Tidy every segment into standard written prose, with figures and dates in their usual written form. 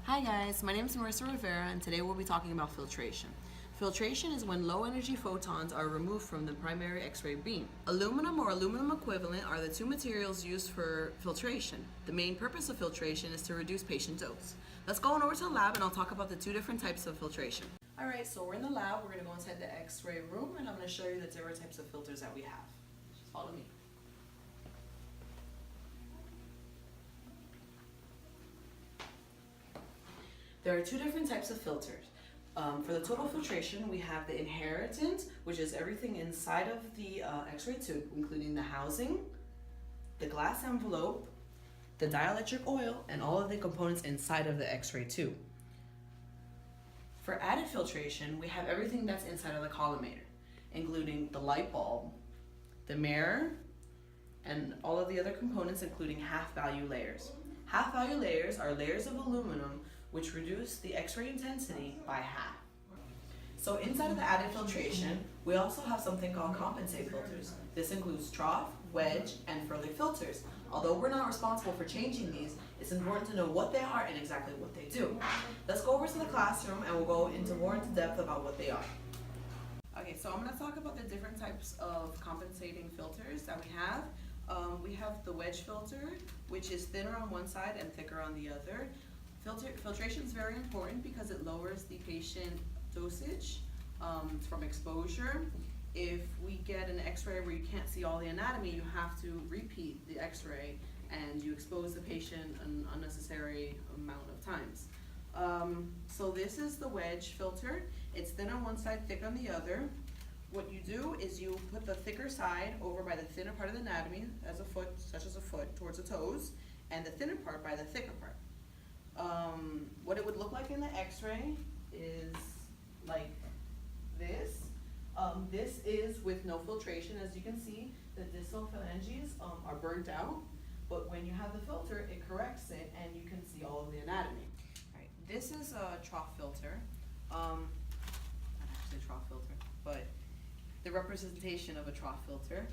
Hi guys, my name is Marissa Rivera and today we'll be talking about filtration. Filtration is when low energy photons are removed from the primary X-ray beam. Aluminum or aluminum equivalent are the two materials used for filtration. The main purpose of filtration is to reduce patient dose. Let's go on over to the lab and I'll talk about the two different types of filtration. Alright, so we're in the lab, we're going to go inside the X-ray room and I'm going to show you the different types of filters that we have. Just follow me. There are two different types of filters. For the total filtration, we have the inheritant, which is everything inside of the X-ray tube, including the housing, the glass envelope, the dielectric oil, and all of the components inside of the X-ray tube. For added filtration, we have everything that's inside of the collimator, including the light bulb, the mirror, and all of the other components, including half-value layers. Half-value layers are layers of aluminum which reduce the X-ray intensity by half. So inside of the added filtration, we also have something called compensate filters. This includes trough, wedge, and Furlick filters. Although we're not responsible for changing these, it's important to know what they are and exactly what they do. Let's go over to the classroom and we'll go into more into depth about what they are. Okay, so I'm going to talk about the different types of compensating filters that we have. We have the wedge filter, which is thinner on one side and thicker on the other. Filtration is very important because it lowers the patient dosage from exposure. If we get an X-ray where you can't see all the anatomy, you have to repeat the X-ray and you expose the patient an unnecessary amount of times. So this is the wedge filter. It's thin on one side, thick on the other. What you do is you put the thicker side over by the thinner part of the anatomy, as a foot, such as a foot, towards the toes, and the thinner part by the thicker part. What it would look like in the X-ray is like this. This is with no filtration. As you can see, the distal phalanges are burnt out, but when you have the filter, it corrects it and you can see all of the anatomy. All right, this is a trough filter. Not actually a trough filter, but the representation of a trough filter.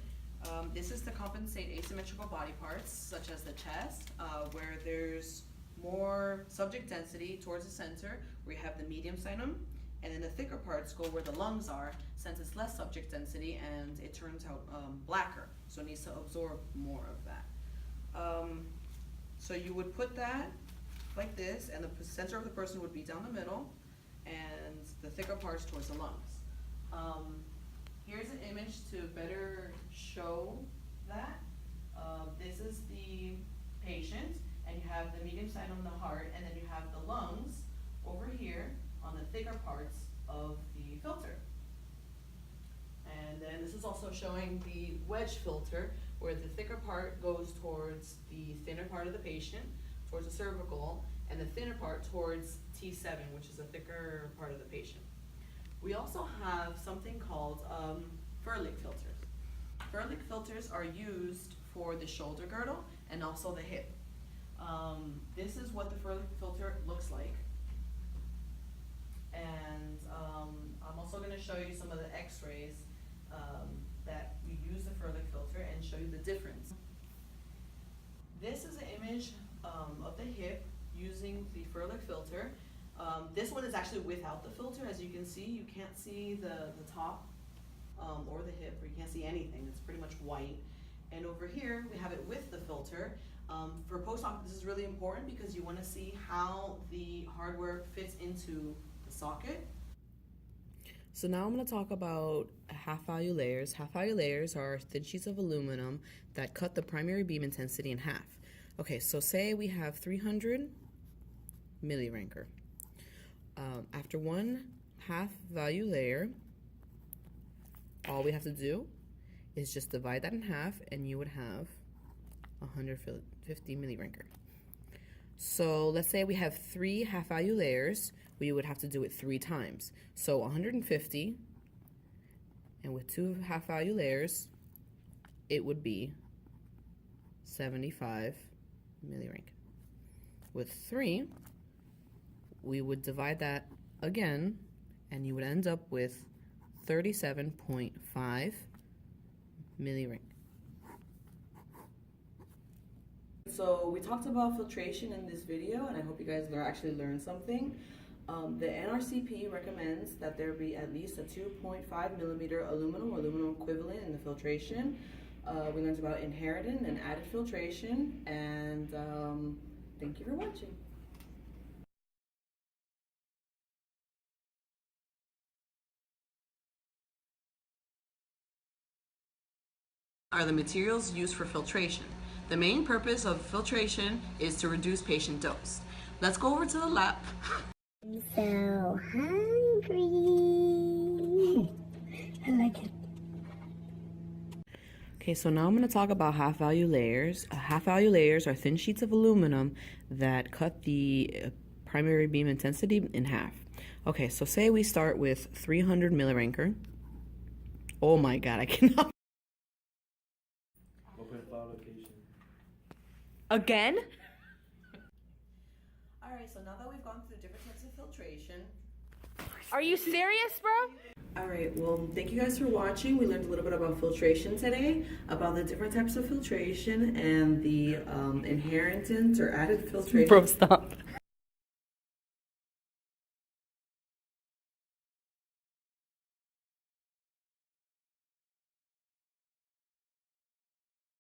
This is to compensate asymmetrical body parts, such as the chest, where there's more subject density towards the center, where you have the medium sinum, and then the thicker parts go where the lungs are, since it's less subject density and it turns out blacker, so it needs to absorb more of that. So you would put that like this, and the center of the person would be down the middle, and the thicker parts towards the lungs. Here's an image to better show that. This is the patient, and you have the medium sinum, the heart, and then you have the lungs over here on the thicker parts of the filter. And then this is also showing the wedge filter, where the thicker part goes towards the thinner part of the patient, towards the cervical, and the thinner part towards T7, which is the thicker part of the patient. We also have something called Furlick filters. Furlick filters are used for the shoulder girdle and also the hip. This is what the Furlick filter looks like. And I'm also going to show you some of the x-rays that we use the Furlick filter and show you the difference. This is an image of the hip using the Furlick filter. This one is actually without the filter. As you can see, you can't see the top or the hip, or you can't see anything. It's pretty much white. And over here, we have it with the filter. For post-op, this is really important because you want to see how the hardware fits into the socket. So now I'm going to talk about half-value layers. Half-value layers are thin sheets of aluminum that cut the primary beam intensity in half. Okay, so say we have 300 millirancor. After one half-value layer, all we have to do is just divide that in half and you would have 150 millirancor. So let's say we have 3 half-value layers, we would have to do it 3 times. So 150, and with 2 half-value layers, it would be 75 millirancor. With 3, we would divide that again, and you would end up with 37.5 millirancor. so we talked about filtration in this video, and I hope you guys actually learned something. The NRCP recommends that there be at least a 2.5 millimeter aluminum or aluminum equivalent in the filtration. We learned about inheritant and added filtration, and thank you for watching. Are the materials used for filtration. The main purpose of filtration is to reduce patient dose. Let's go over to the lab. I'm so hungry. I like it. Okay, so now I'm going to talk about half-value layers. Half-value layers are thin sheets of aluminum that cut the primary beam intensity in half. Okay, so say we start with 300 millirancor. Oh my god, I cannot. Open file location. Again? Alright, so now that we've gone through different types of filtration. Are you serious, bro? Alright, well, thank you guys for watching. We learned a little bit about filtration today, about the different types of filtration and the inheritance or added filtration. Bro, stop.